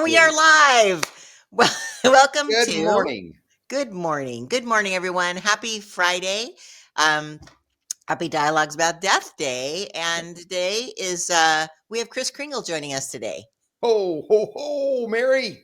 we are live. Well, welcome Good to morning. Good Morning. Good morning, everyone. Happy Friday. Um, happy Dialogues About Death Day. And today is, we have Chris Kringle joining us today. Ho, ho, ho, Mary.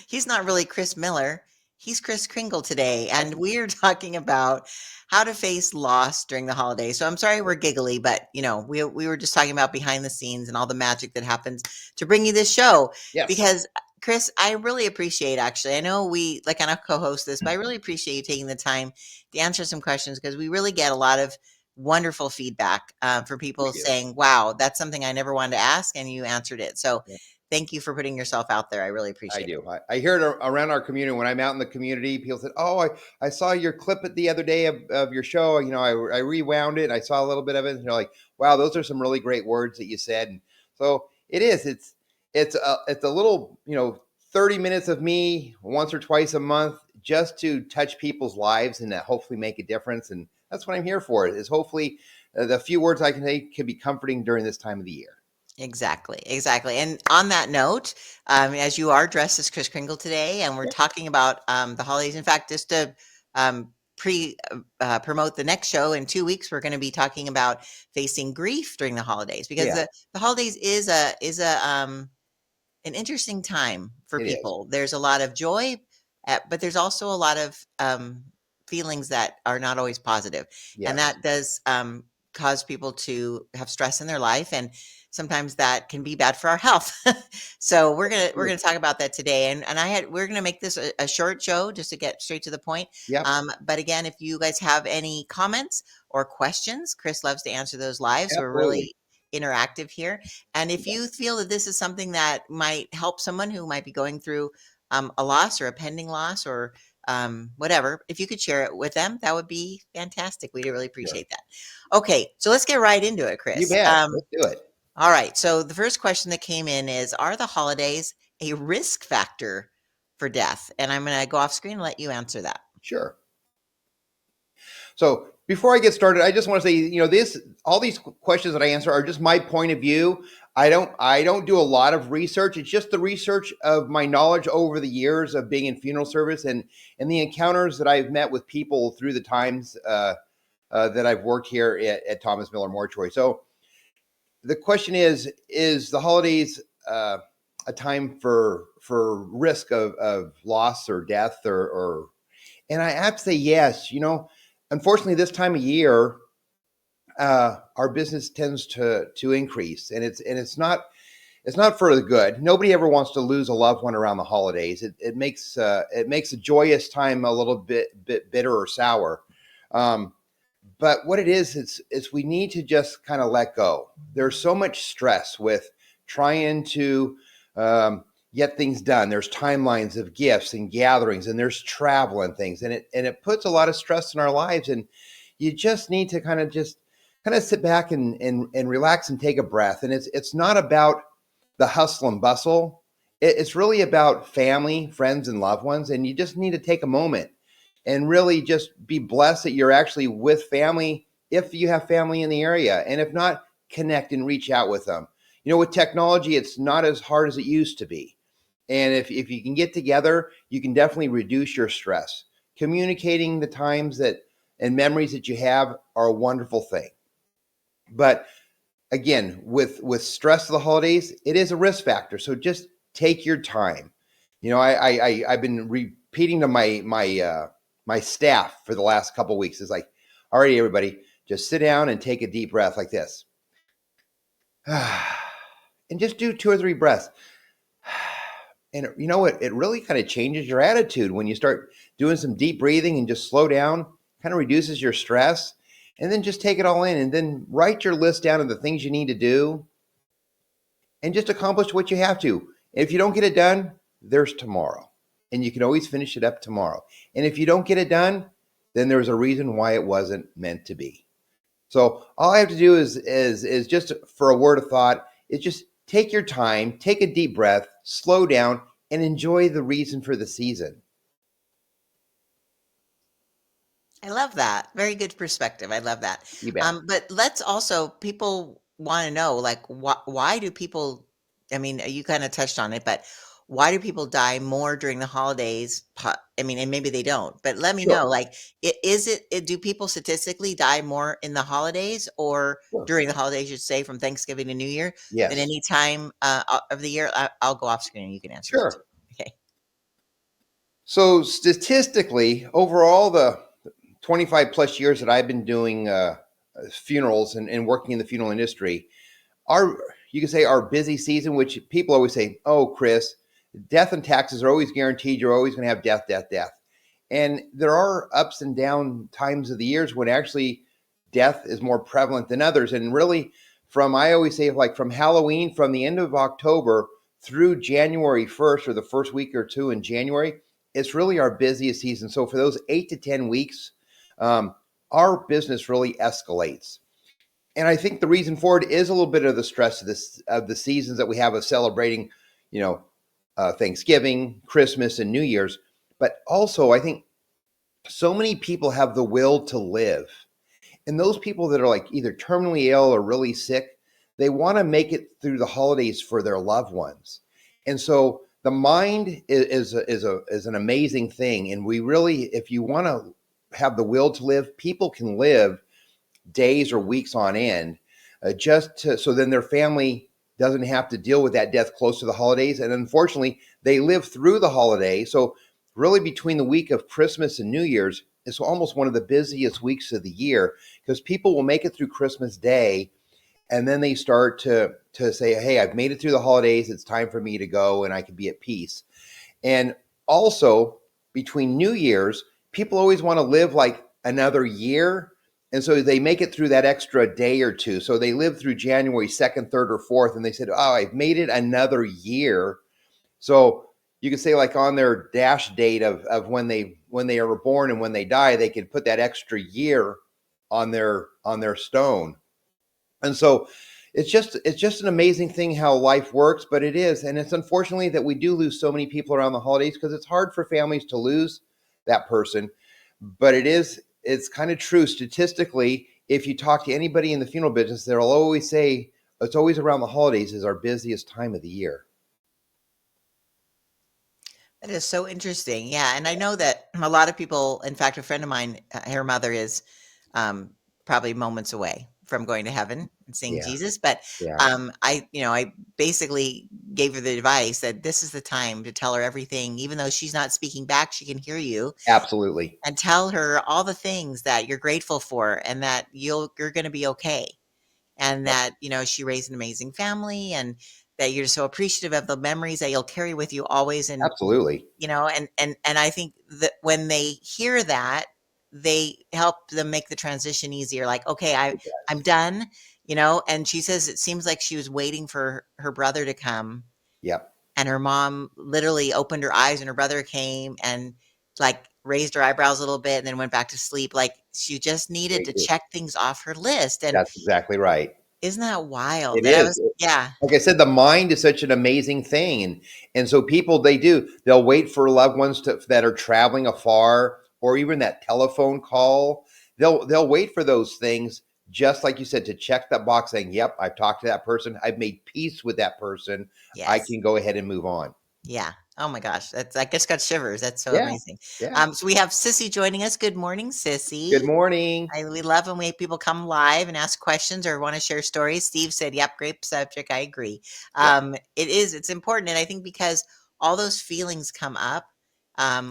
He's not really Chris Miller. He's Chris Kringle today, and we are talking about how to face loss during the holidays. So I'm sorry we're giggly, but we were just talking about behind the scenes and all the magic that happens to bring you this show. Yes. Because Chris, I really appreciate actually. I know we like kind of co-host this, but I really appreciate you taking the time to answer some questions because we really get a lot of wonderful feedback for We people do. saying, "Wow, that's something I never wanted to ask, and you answered it." So Yeah, thank you for putting yourself out there. I really I appreciate it. do. I hear it around our community. When I'm out in the community, people said, "Oh, I saw your clip at the other day of your show. I rewound it. I saw a little bit of it, and you're like, wow, those are some really great words that you said." And so it is. It's a little 30 minutes of me once or twice a month just to touch people's lives and to hopefully make a difference. And that's what I'm here for. Is hopefully the few words I can say can be comforting during this time of the year. Exactly, exactly. And on that note, as you are dressed as Chris Kringle today, and we're Yeah. talking about the holidays. In fact, just to pre promote the next show in 2 weeks, we're going to be talking about facing grief during the holidays because Yeah, the holidays is an interesting time for it is. people. There's a lot of joy, but there's also a lot of feelings that are not always positive, and Yes. that does cause people to have stress in their life, and sometimes that can be bad for our health. So we're gonna talk about that today, and we're gonna make this a short show just to get straight to the point. Yep. But again, if you guys have any comments or questions, Chris loves to answer those live. So we're Absolutely. really interactive here. And if you feel that this is something that might help someone who might be going through a loss or a pending loss or whatever, if you could share it with them, that would be fantastic. We'd really Sure. appreciate that. Okay, so let's get right into it, You Chris. bet. Let's do it. All right. So the first question that came in is: are the holidays a risk factor for death? And I'm going to go off screen and let you answer that. Sure. So before I get started, I just want to say, this all these questions that I answer are just my point of view. I don't do a lot of research. It's just the research of my knowledge over the years of being in funeral service and the encounters that I've met with people through the times that I've worked here at Thomas Miller Mortuary. So the question is the holidays a time for risk of loss or death or and I have to say yes. Unfortunately, this time of year, our business tends to increase, and it's not for the good. Nobody ever wants to lose a loved one around the holidays. It makes a joyous time a little bit bitter or sour. Um, but what it is we need to just kind of let go. There's so much stress with trying to get things done. There's timelines of gifts and gatherings, and there's travel and things, and it puts a lot of stress in our lives. And you just need to kind of sit back and relax and take a breath. And it's not about the hustle and bustle. It's really about family, friends, and loved ones. And you just need to take a moment and really just be blessed that you're actually with family if you have family in the area. And if not, connect and reach out with them. With technology, it's not as hard as it used to be. And if you can get together, you can definitely reduce your stress. Communicating the times that and memories that you have are a wonderful thing. But again, with stress of the holidays, it is a risk factor. So just take your time. I've been repeating to my staff for the last couple of weeks. It's like, all right, everybody, just sit down and take a deep breath like this, and just do 2 or 3 breaths. And it really kind of changes your attitude when you start doing some deep breathing and just slow down, kind of reduces your stress, and then just take it all in and then write your list down of the things you need to do and just accomplish what you have to. If you don't get it done, there's tomorrow, and you can always finish it up tomorrow. And if you don't get it done, then there's a reason why it wasn't meant to be. So all I have to do is just for a word of thought is just take your time, take a deep breath, slow down, and enjoy the reason for the season. I love that. Very good perspective. I love that. You bet. But let's also, people want to know, like, why do people I mean, you kind of touched on it, but why do people die more during the holidays? I mean, and maybe they don't, but let me Sure. know, like, do people statistically die more in the holidays or Sure. during the holidays, you'd say from Thanksgiving to New Year than Yes. any time of the year? I'll go off screen and you can answer that too. Sure. Okay. So statistically, overall, the 25 plus years that I've been doing funerals and working in the funeral industry, our you can say our busy season, which people always say, "Oh, Chris, death and taxes are always guaranteed. You're always going to have death, death, death." And there are ups and down times of the years when actually death is more prevalent than others. And really, from I always say, like from Halloween, from the end of October through January 1st or the first week or two in January, it's really our busiest season. So for those 8 to 10 weeks, um, our business really escalates. And I think the reason for it is a little bit of the stress of the seasons that we have of celebrating, you know, Thanksgiving, Christmas, and New Year's. But also, I think so many people have the will to live. And those people that are like either terminally ill or really sick, they want to make it through the holidays for their loved ones. And so the mind is an amazing thing. And we really, if you want to have the will to live, people can live days or weeks on end, so then their family doesn't have to deal with that death close to the holidays. And unfortunately, they live through the holiday. So really, between the week of Christmas and New Year's, it's almost one of the busiest weeks of the year because people will make it through Christmas Day, and then they start to say, "Hey, I've made it through the holidays. It's time for me to go, and I can be at peace." And also, between New Year's, people always want to live like another year. And so they make it through that extra day or two. So they live through January 2nd, 3rd, or 4th, and they said, "Oh, I've made it another year." So you could say, like on their dash date of when they were born and when they die, they could put that extra year on their stone. And so it's just an amazing thing how life works, but it is, and it's unfortunately that we do lose so many people around the holidays because it's hard for families to lose that person. But it's kind of true statistically. If you talk to anybody in the funeral business, they'll always say it's always around the holidays is our busiest time of the year. That is so interesting. Yeah, and I know that a lot of people, in fact, a friend of mine, her mother is um, probably moments away from going to heaven and seeing Yeah, Jesus. But yeah, I basically gave her the advice that this is the time to tell her everything, even though she's not speaking back, she can hear you, absolutely. and tell her all the things that you're grateful for, and that you're going to be okay, and Yep, that she raised an amazing family, and that you're so appreciative of the memories that you'll carry with you always, and absolutely. and I think that when they hear that, they help them make the transition easier, like, "Okay, It I'm does. done," and she says it seems like she was waiting for her brother to come, Yep, and her mom literally opened her eyes, and her brother came and, like, raised her eyebrows a little bit and then went back to sleep, like, she just needed they to do. check things off her list, and That's exactly right. isn't that wild? It That I is. was yeah, Like I said, the mind is such an amazing thing, and so people they'll wait for loved ones that are traveling afar, or even that telephone call. They'll wait for those things, just like you said, to check that box, saying, "Yep, I've talked to that person. I've made peace with that person. I yes. can go ahead and move on." Yeah. Oh my gosh, I just got shivers. That's so Yeah, amazing. yeah. So we have Sissy joining us. Good morning, Good Sissy. morning. We love when we have people come live and ask questions or want to share stories. Steve said, "Yep, great subject. I agree." Yep, It's important, and I think because all those feelings come up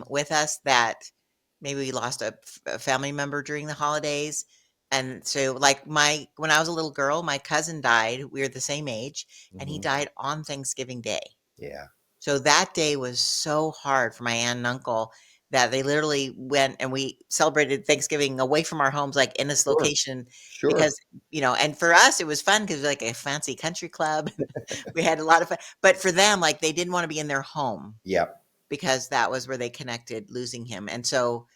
with us, that maybe we lost a family member during the holidays, and so like my when I was a little girl, my cousin died. We were the same age, and he hmm, died on Thanksgiving Day. yeah. So that day was so hard for my aunt and uncle that they literally went and we celebrated Thanksgiving away from our homes, like in this Sure, location, sure. because, and for us, it was fun because like a fancy country club. We had a lot of fun. But for them, like they didn't want to be in their home Yep, because that was where they connected losing him. And so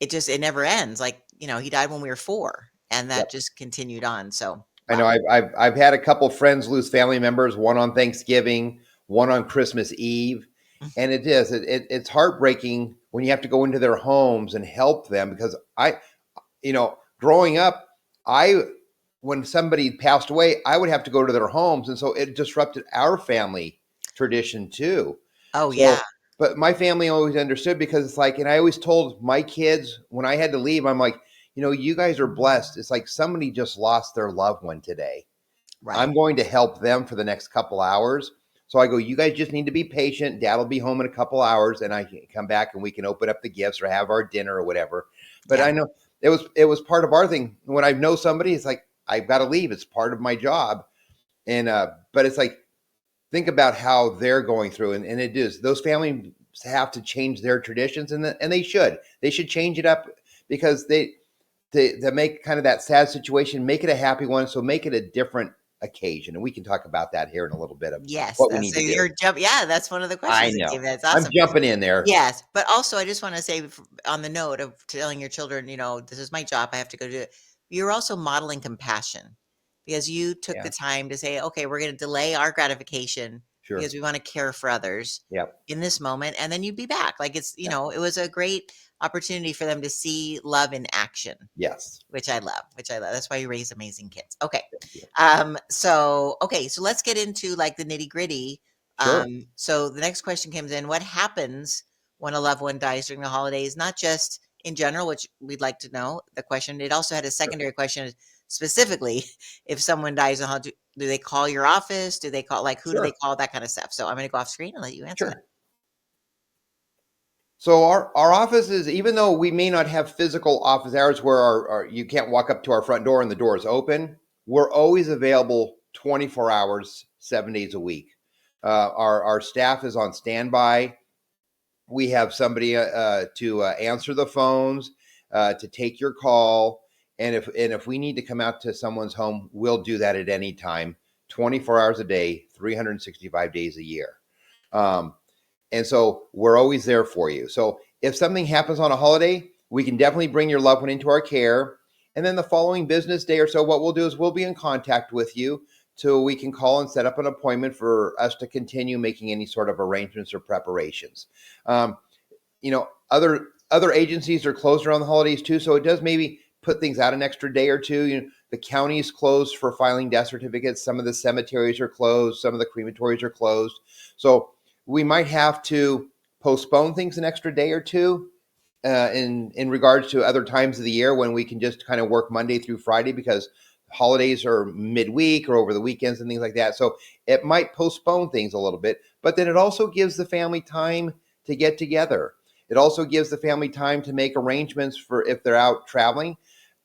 it never ends. Like, he died when we were 4 and that yep. just continued on. So, I know wow. I've had a couple friends lose family members, one on Thanksgiving, one on Christmas Eve, and it's heartbreaking when you have to go into their homes and help them because growing up, I when somebody passed away, I would have to go to their homes, and so it disrupted our family tradition too. Oh, yeah. So, but my family always understood because it's like, and I always told my kids when I had to leave, I'm like, you guys are blessed. It's like somebody just lost their loved one today. Right. I'm going to help them for the next couple hours. So I go, you guys just need to be patient. Dad will be home in a couple hours, and I can come back and we can open up the gifts or have our dinner or whatever. But Yeah. I know it was part of our thing. When I know somebody, it's like I've got to leave. It's part of my job. And but it's like think about how they're going through, and it is those families have to change their traditions, and they should change it up because they make kind of that sad situation, make it a happy one. So make it a different occasion. And we can talk about that here in a little bit of Yes, what we that's need so to do. you're yeah, that's one of the I questions I know. gave. That's I'm awesome. jumping in there. Yes, but also I just wanna say on the note of telling your children, "This is my job, I have to go do it." You're also modeling compassion because you took the Yeah, time to say, "Okay, we're gonna delay our gratification because sure. we wanna care for others Yep. in this moment, and then you'd be back." Like, Yep. it was a great opportunity for them to see love in action. Yes. Which I love. That's why you raise amazing kids. Okay. Thank you. So let's get into like the nitty-gritty. Sure. So the next question comes in, what happens when a loved one dies during the holidays? Not just in general, which we'd like to know the question. It also had a Sure. secondary question specifically if someone dies, do they call your office? Do they call like who do they Sure. call? That kind of stuff. So I'm gonna go off screen and let you answer that. Sure. So our offices, even though we may not have physical office hours where our you can't walk up to our front door and the door is open, we're always available 24 hours, 7 days a week. Our staff is on standby. We have somebody to answer the phones, to take your call, and if we need to come out to someone's home, we'll do that at any time, 24 hours a day, 365 days a year. Um, and so we're always there for you. So if something happens on a holiday, we can definitely bring your loved one into our care. And then the following business day or so, what we'll do is we'll be in contact with you so we can call and set up an appointment for us to continue making any sort of arrangements or preparations. Um, other agencies are closed around the holidays too, so it does maybe put things out an extra day or two. The county's closed for filing death certificates. Some of the cemeteries are closed. Some of the crematories are closed. So we might have to postpone things an extra day or two in regards to other times of the year when we can just kind of work Monday through Friday because holidays are midweek or over the weekends and things like that. So it might postpone things a little bit, but then it also gives the family time to get together. It also gives the family time to make arrangements for if they're out traveling.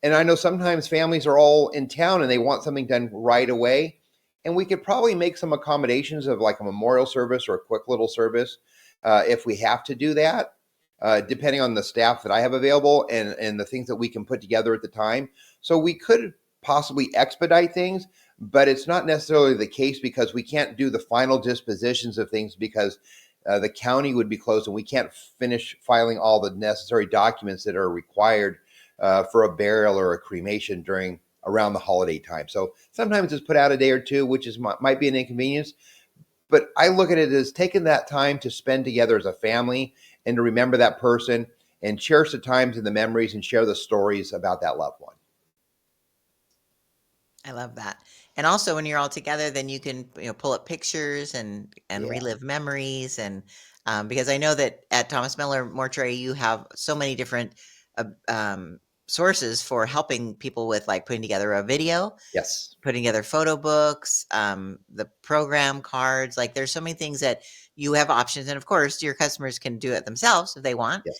And I know sometimes families are all in town and they want something done right away. And we could probably make some accommodations of like a memorial service or a quick little service if we have to do that, depending on the staff that I have available and the things that we can put together at the time. So we could possibly expedite things, but it's not necessarily the case because we can't do the final dispositions of things because the county would be closed and we can't finish filing all the necessary documents that are required for a burial or a cremation during around the holiday time. So sometimes it's put out a day or two, which is might be an inconvenience. But I look at it as taking that time to spend together as a family and to remember that person and cherish the times and the memories and share the stories about that loved one. I love that. And also when you're all together, then you can, pull up pictures and Yeah. relive memories because I know that at Thomas Miller Mortuary, you have so many different sources for helping people with like putting together a video, Yes. putting together photo books, the program cards. Like there's so many things that you have options. And of course, your customers can do it themselves if they want. Yes.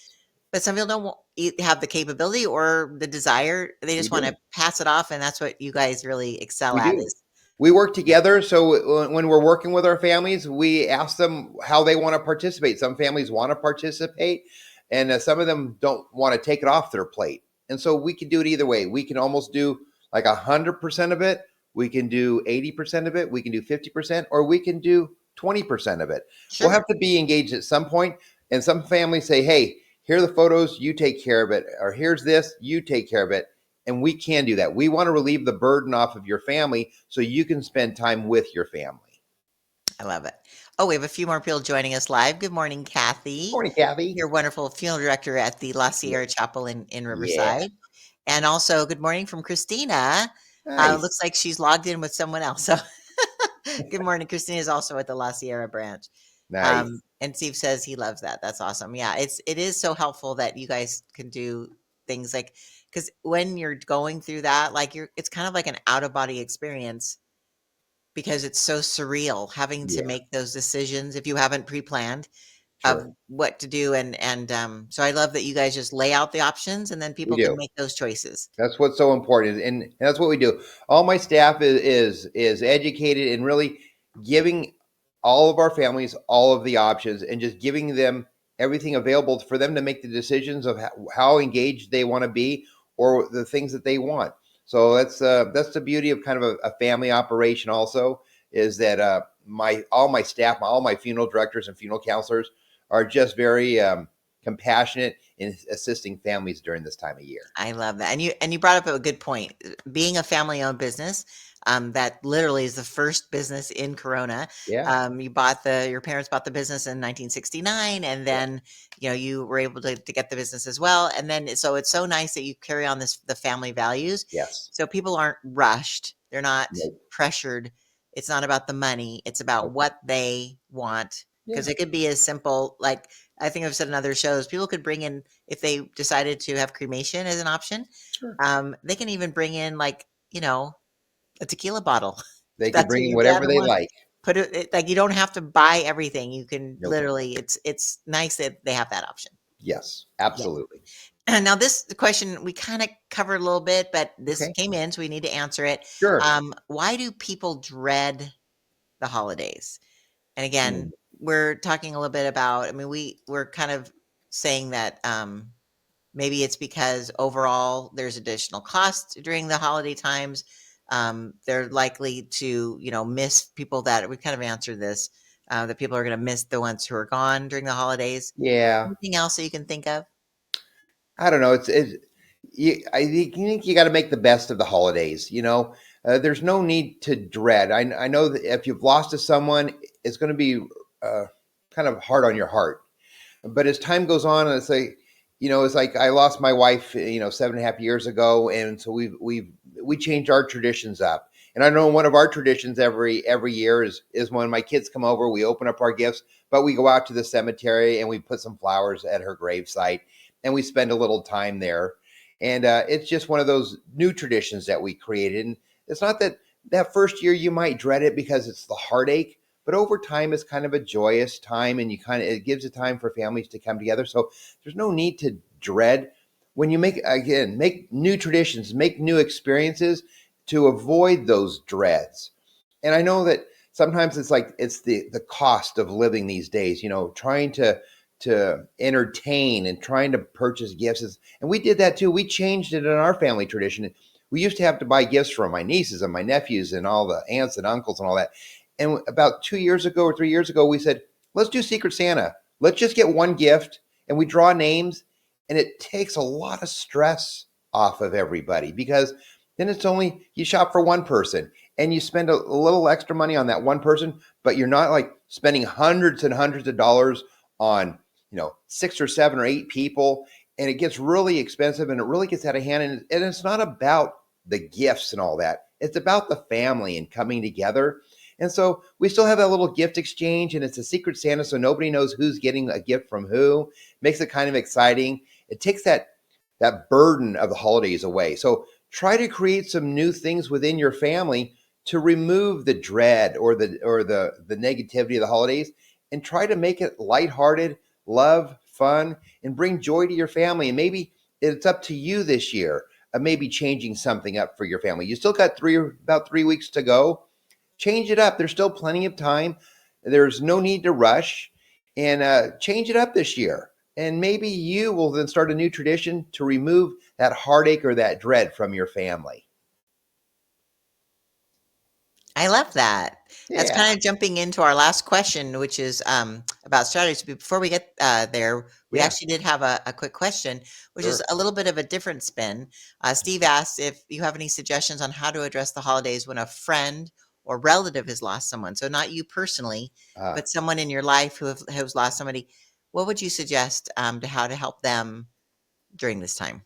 But some people don't have the capability or the desire. They We just wanna do. pass it off, and that's what you guys really excel We at do. is We work together. So when we're working with our families, we ask them how they want to participate. Some families want to participate, and some of them don't want to take it off their plate. And so we can do it either way. We can almost do like 100% of it. We can do 80% of it. We can do 50%, or we can do 20% of it. We'll sure. have to be engaged at some point. And some families say, hey, here are the photos, you take care of it. Or here's this, you take care of it. And we can do that. We want to relieve the burden off of your family so you can spend time with your family. I love it. Oh, we have a few more people joining us live. Good morning, Kathy, Morning, Kathy. your wonderful funeral director at the La Yeah. Sierra Chapel in Yeah. Riverside. And also good morning from Christina. Nice. Looks like she's logged in with someone else. So good morning. Christine is also at the La Sierra branch. Nice. And Steve says he loves that. That's awesome. Yeah, it is so helpful that you guys can do things like, because when you're going through that, like it's kind of like an out of body experience because it's so surreal having to Yeah, make those decisions if you haven't pre-planned of sure. what to do. So I love that you guys just lay out the options and then We people can do. make those choices. That's what's so important, and that's what we do. All my staff is educated and really giving all of our families all of the options and just giving them everything available for them to make the decisions of how engaged they want to be or the things that they want. So that's the beauty of kind of a family operation. Also, is that my all my staff, all my funeral directors and funeral counselors are just very compassionate in assisting families during this time of year. I love that. And you brought up a good point. Being a family-owned business, that literally is the first business in Corona. Yeah. Your parents bought the business in 1969, and Yeah. then, you were able to get the business as well. And then, so it's so nice that you carry on the family values. Yes. So people aren't rushed. They're not Nope. pressured. It's not about the money. It's about Nope. what they want. Because Yeah. it could be as simple, like I think I've said in other shows, people could bring in, if they decided to have cremation as an option, Sure. they can even bring in like, a tequila bottle. They If can that's bring what in your dad whatever they wants. like. Like you don't have to buy everything. You can Nope. literally, it's nice that they have that option. Yes. Yeah. Absolutely. And now this question we kind of covered a little bit, but this Okay. came in, so we need to answer it. Sure. Why do people dread the holidays? And again, Mm. we're talking a little bit about, I mean, we're kind of saying that maybe it's because overall there's additional costs during the holiday times. They're likely to, miss people that we kind of answered this, that people are going to miss the ones who are gone during the holidays. Yeah. Anything else that you can think of? I don't know. I think you got to make the best of the holidays. There's no need to dread. I know that if you've lost to someone, it's going to be uh, kind of hard on your heart. But as time goes on, and it's like I lost my wife, 7.5 years ago, and so we changed our traditions up. And I know one of our traditions every year is when my kids come over, we open up our gifts, but we go out to the cemetery and we put some flowers at her gravesite, and we spend a little time there. And it's just one of those new traditions that we created. And it's not that first year you might dread it because it's the heartache, but over time it's kind of a joyous time, and it gives a time for families to come together. So there's no need to dread when you make new traditions, make new experiences to avoid those dreads. And I know that sometimes it's the cost of living these days, trying to entertain and trying to purchase gifts. And we did that too. We changed it in our family tradition. We used to have to buy gifts from my nieces and my nephews and all the aunts and uncles and all that. And about 2 years ago or 3 years ago, we said, let's do Secret Santa. Let's just get one gift, and we draw names, and it takes a lot of stress off of everybody because then it's only you shop for one person and you spend a little extra money on that one person, but you're not like spending hundreds and hundreds of dollars on, 6 or 7 or 8 people. And it gets really expensive and it really gets out of hand. And it's not about the gifts and all that. It's about the family and coming together. And so we still have that little gift exchange, and it's a Secret Santa, so nobody knows who's getting a gift from who. Makes it kind of exciting. It takes that burden of the holidays away. So try to create some new things within your family to remove the dread or the negativity of the holidays, and try to make it lighthearted, love, fun, and bring joy to your family. And maybe it's up to you this year of maybe changing something up for your family. You still got about 3 weeks to go. Change it up. There's still plenty of time. There's no need to rush, and change it up this year. And maybe you will then start a new tradition to remove that heartache or that dread from your family. I love that. That's Yeah. kind of jumping into our last question, which is about strategies. But before we get there, we Yeah. actually did have a quick question, which is Sure. a little bit of a different spin. Steve asked if you have any suggestions on how to address the holidays when a friend or relative has lost someone. So not you personally, Uh, but someone in your life who's lost somebody. What would you suggest to how to help them during this time?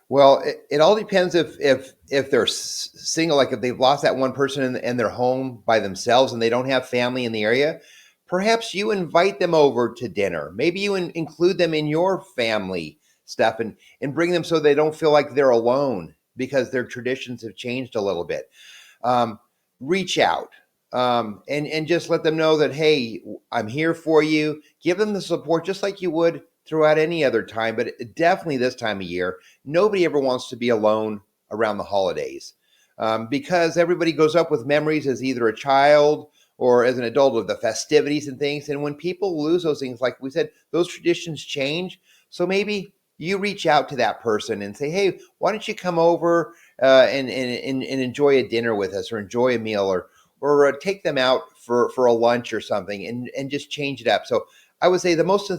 Well, it all depends if they're single, like if they've lost that one person and they're home by themselves and they don't have family in the area. Perhaps you invite them over to dinner. Maybe you include them in your family stuff and bring them so they don't feel like they're alone because their traditions have changed a little bit. um, Reach out, and just let them know that, hey, I'm here for you. Give them the support just like you would throughout any other time, but definitely this time of year. Nobody ever wants to be alone around the holidays, because everybody goes up with memories as either a child or as an adult of the festivities and things. And when people lose those things, like we said, those traditions change. So maybe you reach out to that person and say, hey, why don't you come over and enjoy a dinner with us, or enjoy a meal, or take them out for a lunch or something, and just change it up. So I would say the most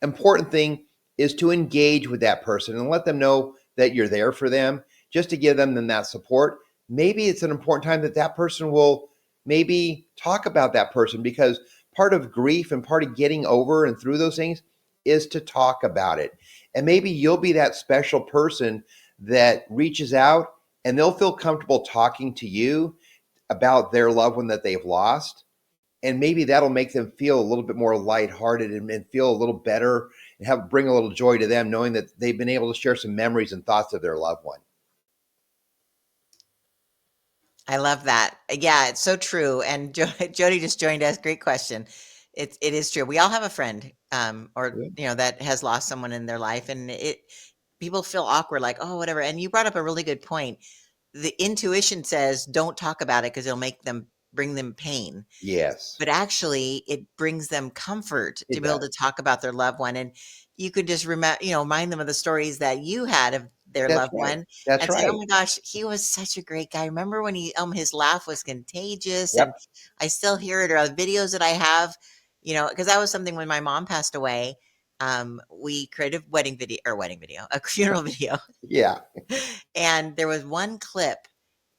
important thing is to engage with that person and let them know that you're there for them, just to give them that support. Maybe it's an important time that that person will maybe talk about that person, because part of grief and part of getting over and through those things is to talk about it. And maybe you'll be that special person that reaches out, and they'll feel comfortable talking to you about their loved one that they've lost. And maybe that'll make them feel a little bit more lighthearted, and feel a little better, and bring a little joy to them, knowing that they've been able to share some memories and thoughts of their loved one. I love that. Yeah, it's so true. And Jody just joined us. Great question. It is true. We all have a friend, or Yeah. that has lost someone in their life, and people feel awkward, like, oh, whatever. And you brought up a really good point. The intuition says don't talk about it because it'll bring them pain. Yes, But actually, it brings them comfort to it be able does. to talk about their loved one, and you could just remind them of the stories that you had of their That's loved right. one That's and say, "Oh right. my gosh, he was such a great guy. Remember when his laugh was contagious, and Yep. I still hear it, or the videos that I have," because that was something when my mom passed away. We created a wedding video, a funeral video, Yeah. and there was one clip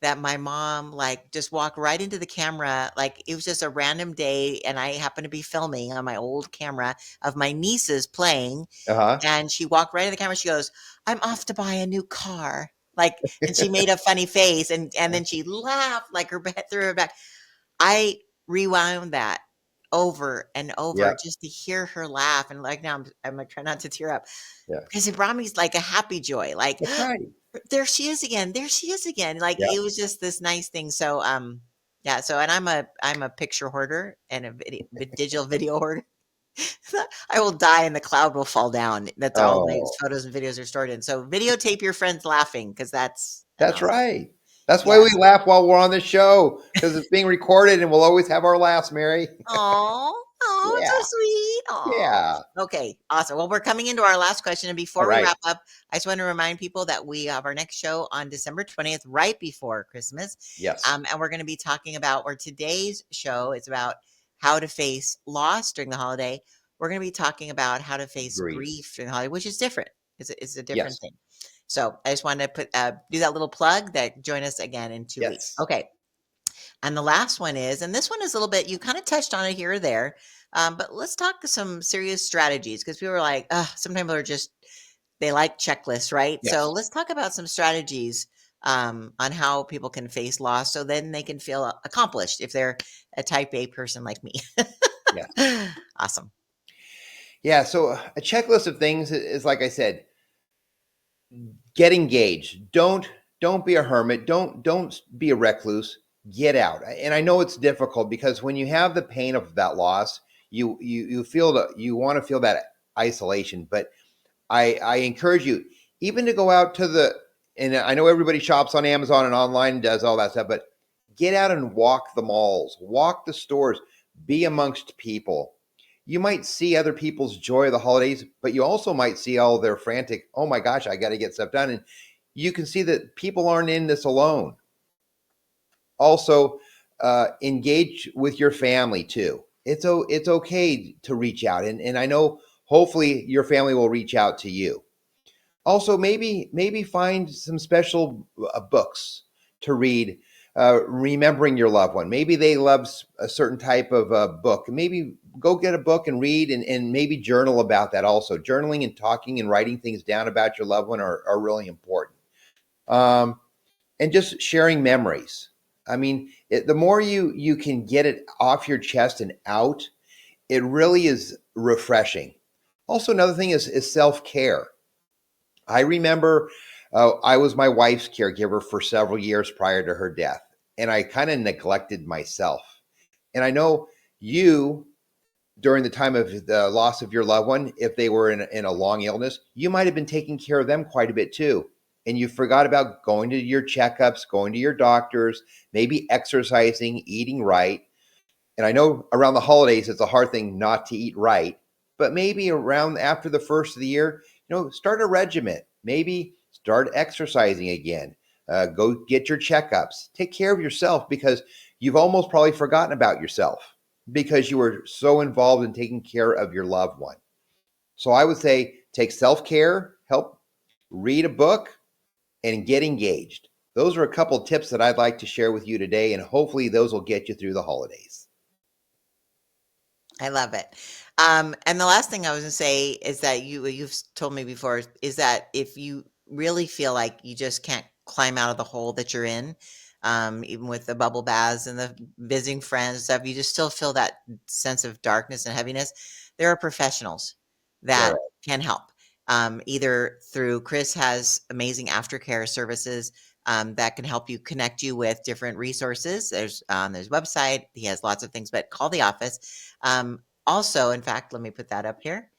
that my mom, like, just walked right into the camera, like, it was just a random day, and I happened to be filming on my old camera of my nieces playing, Uh-huh. and she walked right in the camera, she goes, "I'm off to buy a new car," like, and she made a funny face, and then she laughed, like, her head through her back. I rewound that over and over Yeah. just to hear her laugh, and, like, now I'm, like, trying not to tear up Yeah. because it brought me, like, a happy joy, like, That's right. there she is again. There she is again. Like, Yeah. it was just this nice thing. So, yeah. So, and I'm a picture hoarder and digital video hoarder. I will die and the cloud will fall down. That's all my Oh, photos and videos are stored in. So, videotape your friends laughing because that's an that's awesome. right. That's why Yeah. we laugh while we're on the show, because it's being recorded, and we'll always have our laughs, Mary. Oh, oh, Yeah. so sweet. Oh, Yeah. okay, awesome. Well, we're coming into our last question, and All before we right. wrap up, I just want to remind people that we have our next show on December 20th, right before Christmas, Yes. and we're going to be talking about, or today's show is about how to face loss during the holiday. We're going to be talking about how to face Grief. grief during the holiday, which is different. It's a different Yes. thing. So I just wanted to do that little plug that join us again in 2 weeks. Yes. Okay. And the last one is, and this one is a little bit, you kind of touched on it here or there, but let's talk some serious strategies because people are like, sometimes they're just, they like checklists, right? So Yes. let's talk about some strategies on how people can face loss so then they can feel accomplished if they're a type A person like me. Yes. Awesome. Yeah. So a checklist of things is, like I said, get engaged. Don't be a hermit. Don't be a recluse. Get out. And I know it's difficult, because when you have the pain of that loss, you feel that you want to feel that isolation. But I encourage you even to go out to and I know everybody shops on Amazon and online and does all that stuff, but get out and walk the malls, walk the stores, be amongst people. You might see other people's joy of the holidays, but you also might see all their frantic, oh my gosh, I got to get stuff done. And you can see that people aren't in this alone. Also, engage with your family too. It's okay to reach out, and I know hopefully your family will reach out to you. Also, maybe find some special books to read, remembering your loved one. Maybe they love a certain type of book. Maybe go get a book and read, and maybe journal about that also. Journaling and talking and writing things down about your loved one are really important. um, and just sharing memories. I mean, the more you can get it off your chest and out, it really is refreshing. Also, another thing is self care. I remember I was my wife's caregiver for several years prior to her death, and I kind of neglected myself. And I know you, during the time of the loss of your loved one, if they were in a long illness, you might have been taking care of them quite a bit too. And you forgot about going to your checkups, going to your doctors, maybe exercising, eating right. And I know around the holidays, it's a hard thing not to eat right, but maybe around after the first of the year, start a regimen. Maybe start exercising again. Go get your checkups. Take care of yourself because you've almost probably forgotten about yourself because you were so involved in taking care of your loved one. So I would say take self care, help read a book, and get engaged. Those are a couple tips that I'd like to share with you today, and hopefully those will get you through the holidays. I love it. And the last thing I was gonna say is that you've told me before is that if you really feel like you just can't climb out of the hole that you're in, even with the bubble baths and the visiting friends and stuff, you just still feel that sense of darkness and heaviness. There are professionals There that are. can help. Either through Chris has amazing aftercare services that can help you connect you with different resources. There's website. He has lots of things, but call the office. Also, in fact, let me put that up here.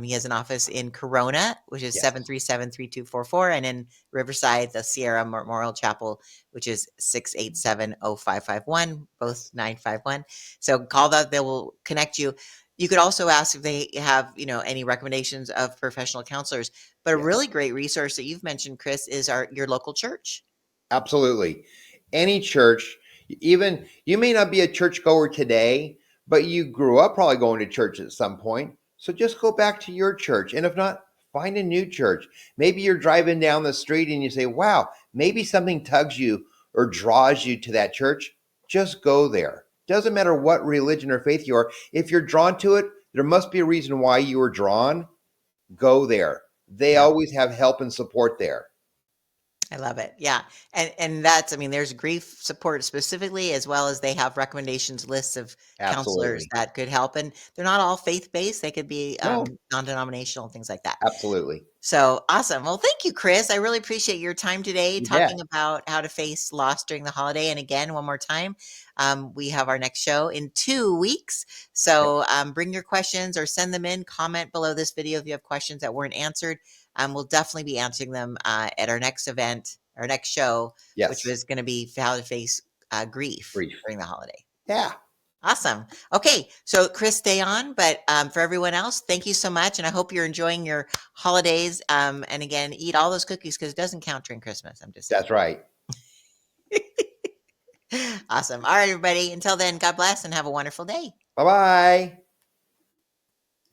He has an office in Corona, which is Yes. 737-3244, and in Riverside, the Sierra Memorial Chapel, which is 687-0551, both 951. So call that, they will connect you. You could also ask if they have, any recommendations of professional counselors. But a Yes. really great resource that you've mentioned, Chris, is your local church. Absolutely. Any church, even you may not be a churchgoer today, but you grew up probably going to church at some point. So just go back to your church. And if not, find a new church. Maybe you're driving down the street and you say, wow, maybe something tugs you or draws you to that church. Just go there. Doesn't matter what religion or faith you are. If you're drawn to it, there must be a reason why you were drawn. Go there. They Yeah. always have help and support there. I love it. Yeah. And that's, I mean, there's grief support specifically, as well as they have recommendations lists of counselors Absolutely. that could help. And they're not all faith-based. They could be No, non-denominational, things like that. absolutely. So awesome. Well, thank you, Chris. I really appreciate your time today You bet. talking about how to face loss during the holiday. And again, one more time, we have our next show in 2 weeks. Okay. So bring your questions or send them in. Comment below this video if you have questions that weren't answered. We'll definitely be answering them at our next event, our next show, which Yes. was going to be how to face grief Brief. during the holiday. Yeah. Awesome. Okay, so Chris, stay on, but for everyone else, thank you so much, and I hope you're enjoying your holidays. And again, eat all those cookies because it doesn't count during Christmas. I'm just saying. That's right. Awesome. All right, everybody. Until then, God bless and have a wonderful day. Bye bye.